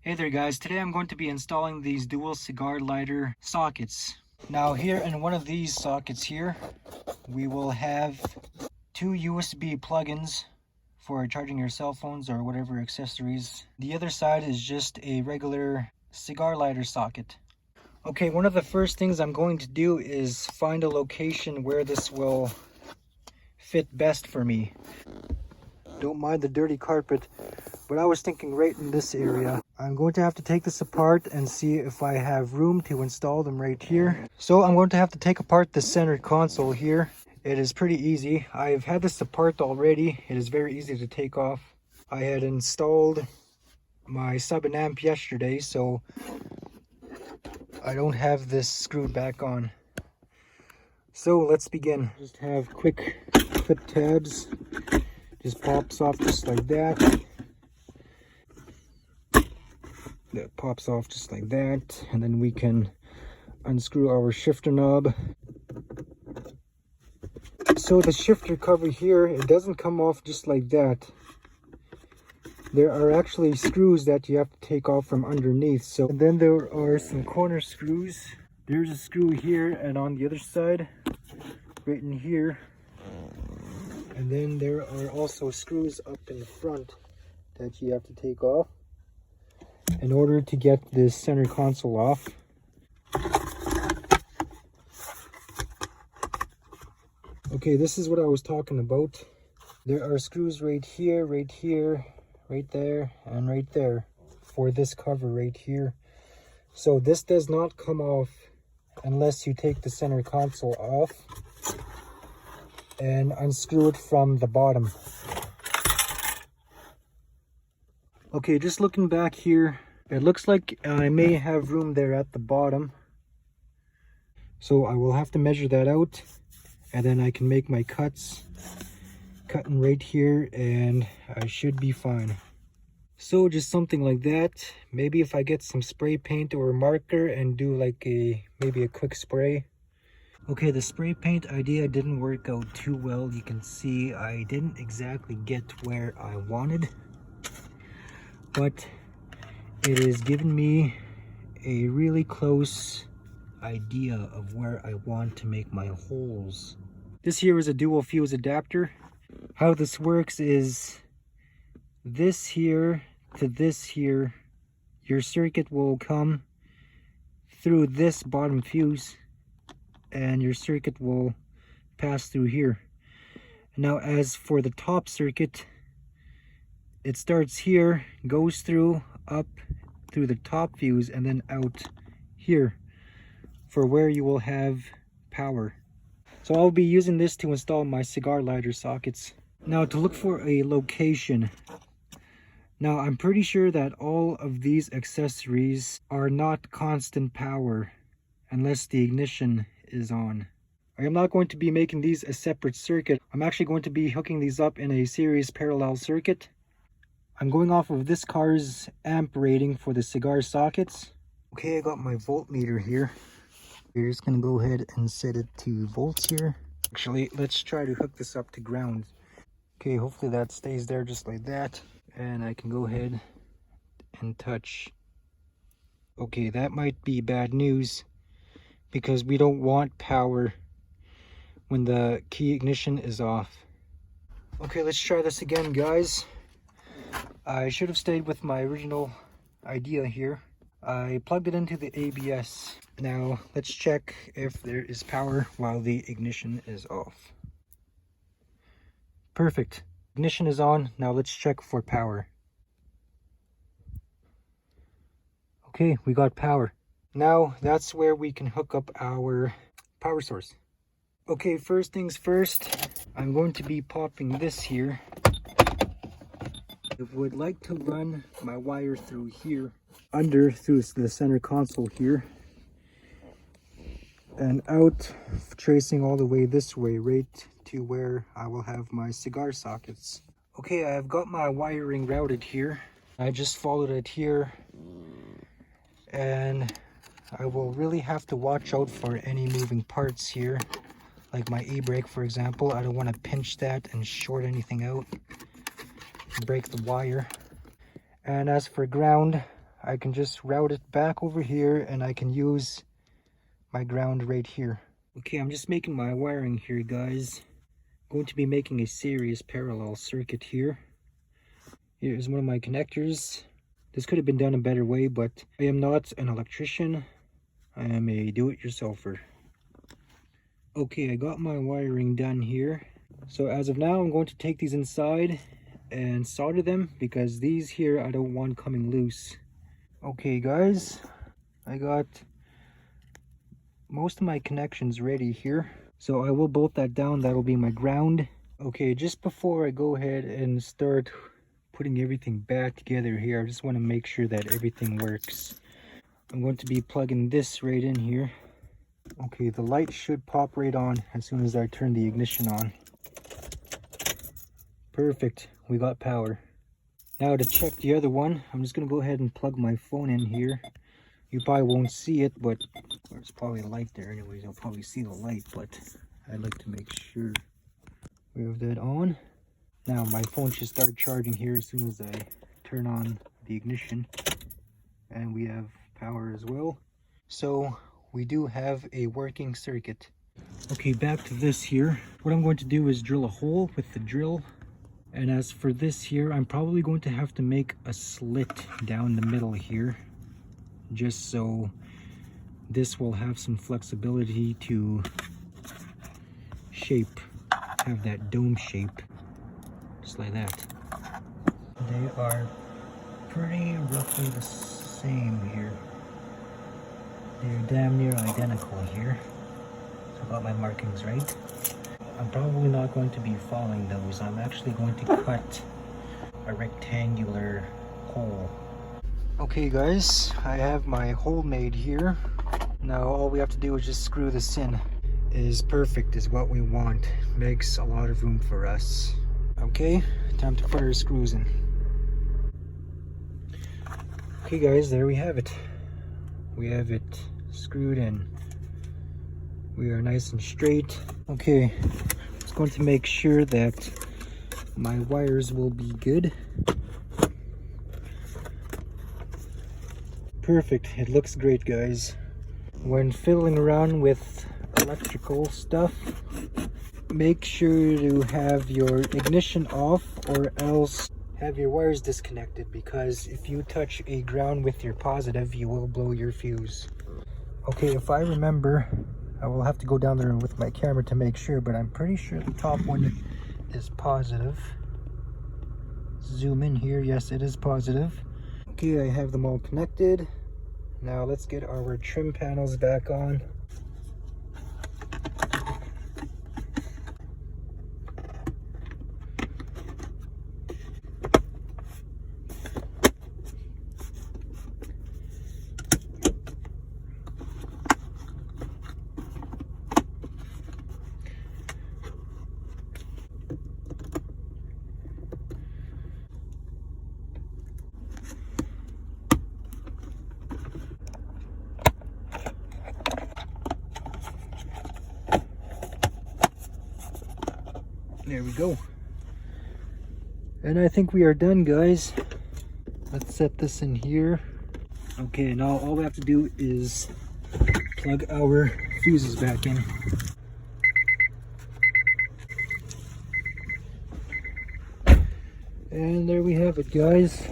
Hey there guys, today I'm going to be installing these dual cigar lighter sockets. Now here in one of these sockets here, we will have two USB plugins for charging your cell phones or whatever accessories. The other side is just a regular cigar lighter socket. Okay, one of the first things I'm going to do is find a location where this will fit best for me. Don't mind the dirty carpet, but I was thinking right in this area. I'm going to have to take this apart and see if I have room to install them right here. So I'm going to have to take apart the center console here. It is pretty easy. I've had this apart already. It is very easy to take off. I had installed my sub and amp yesterday, so I don't have this screwed back on. So let's begin. Just have quick clip tabs. Just pops off just like that. That pops off just like that, and then we can unscrew our shifter knob. So the shifter cover here, it doesn't come off just like that. There are actually screws that you have to take off from underneath. So and then there are some corner screws. There's a screw here and on the other side, right in here. And then there are also screws up in the front that you have to take off in order to get this center console off. Okay, this is what I was talking about. There are screws right here, right there, and right there for this cover right here. So this does not come off unless you take the center console off and unscrew it from the bottom. Okay, just looking back here, it looks like I may have room there at the bottom. So I will have to measure that out, and then I can make my cuts. Cutting right here, and I should be fine. So just something like that. Maybe if I get some spray paint or a marker and do like maybe a quick spray. Okay, the spray paint idea didn't work out too well. You can see I didn't exactly get where I wanted, but it has given me a really close idea of where I want to make my holes. This here is a dual fuse adapter. How this works is this here to this here, your circuit will come through this bottom fuse and your circuit will pass through here. Now as for the top circuit, it starts here, goes through, up through the top fuse, and then out here for where you will have power. So I'll be using this to install my cigar lighter sockets. Now to look for a location. Now I'm pretty sure that all of these accessories are not constant power unless the ignition is on. I am not going to be making these a separate circuit. I'm actually going to be hooking these up in a series parallel circuit. I'm going off of this car's amp rating for the cigar sockets. Okay, I got my voltmeter here. We're just gonna go ahead and set it to volts here. Actually, let's try to hook this up to ground. Okay, hopefully that stays there just like that. And I can go ahead and touch. Okay, that might be bad news because we don't want power when the key ignition is off. Okay, let's try this again, guys. I should have stayed with my original idea here. I plugged it into the ABS. Now let's check if there is power while the ignition is off. Perfect. Ignition is on. Now let's check for power. Okay, we got power. Now that's where we can hook up our power source. Okay, first things first, I'm going to be popping this here. I would like to run my wire through here, through the center console here, and out, tracing all the way this way, right to where I will have my cigar sockets. Okay, I've got my wiring routed here. I just followed it here, and I will really have to watch out for any moving parts here, like my e-brake, for example. I don't want to pinch that and short anything out, break the wire. And as for ground, I can just route it back over here and I can use my ground right here. Okay, I'm just making my wiring here, guys. I'm going to be making a series parallel circuit here. Here's one of my connectors. This could have been done a better way, but I am not an electrician. I am a do-it-yourselfer. Okay, I got my wiring done here. So as of now, I'm going to take these inside and solder them because these here I don't want coming loose. Okay guys, I got most of my connections ready here. So I will bolt that down. That'll be my ground. Okay, just before I go ahead and start putting everything back together here, I just want to make sure that everything works. I'm going to be plugging this right in here. Okay, the light should pop right on as soon as I turn the ignition on. Perfect, we got power. Now to check the other one, I'm just going to go ahead and plug my phone in here. You probably won't see it, but there's probably a light there anyways. You'll probably see the light, but I'd like to make sure we have that on. Now my phone should start charging here as soon as I turn on the ignition. And we have power as well. So we do have a working circuit. Okay, back to this here. What I'm going to do is drill a hole with the drill. And as for this here, I'm probably going to have to make a slit down the middle here, just so this will have some flexibility to shape, have that dome shape, just like that. They are pretty roughly the same here. They're damn near identical here. So I got my markings right. I'm probably not going to be following those. I'm actually going to cut a rectangular hole. Okay guys, I have my hole made here. Now all we have to do is just screw this in. Is perfect, is what we want. Makes a lot of room for us. Okay, time to fire screws in. Okay guys, there we have it. We have it screwed in. We are nice and straight. Okay, just going to make sure that my wires will be good. Perfect, it looks great guys. When fiddling around with electrical stuff, make sure to have your ignition off or else have your wires disconnected, because if you touch a ground with your positive, you will blow your fuse. Okay, if I remember, I will have to go down there with my camera to make sure, but I'm pretty sure the top one is positive. Zoom in here. Yes, it is positive. Okay, I have them all connected. Now let's get our trim panels back on. There we go. And I think we are done, guys. Let's set this in here. Okay, now all we have to do is plug our fuses back in. And there we have it, guys.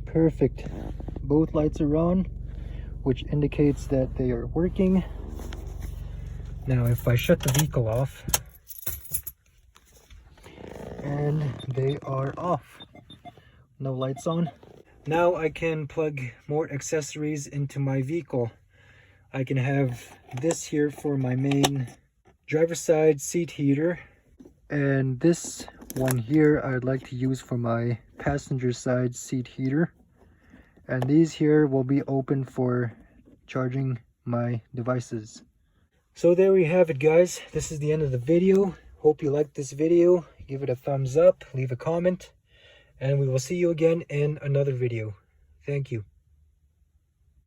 Perfect. Both lights are on, which indicates that they are working. Now if I shut the vehicle off, and they are off, no lights on. Now I can plug more accessories into my vehicle. I can have this here for my main driver's side seat heater, and this one here I'd like to use for my passenger side seat heater, and these here will be open for charging my devices. So there we have it, guys. This is the end of the video. Hope you liked this video. Give it a thumbs up, leave a comment, and we will see you again in another video. Thank you.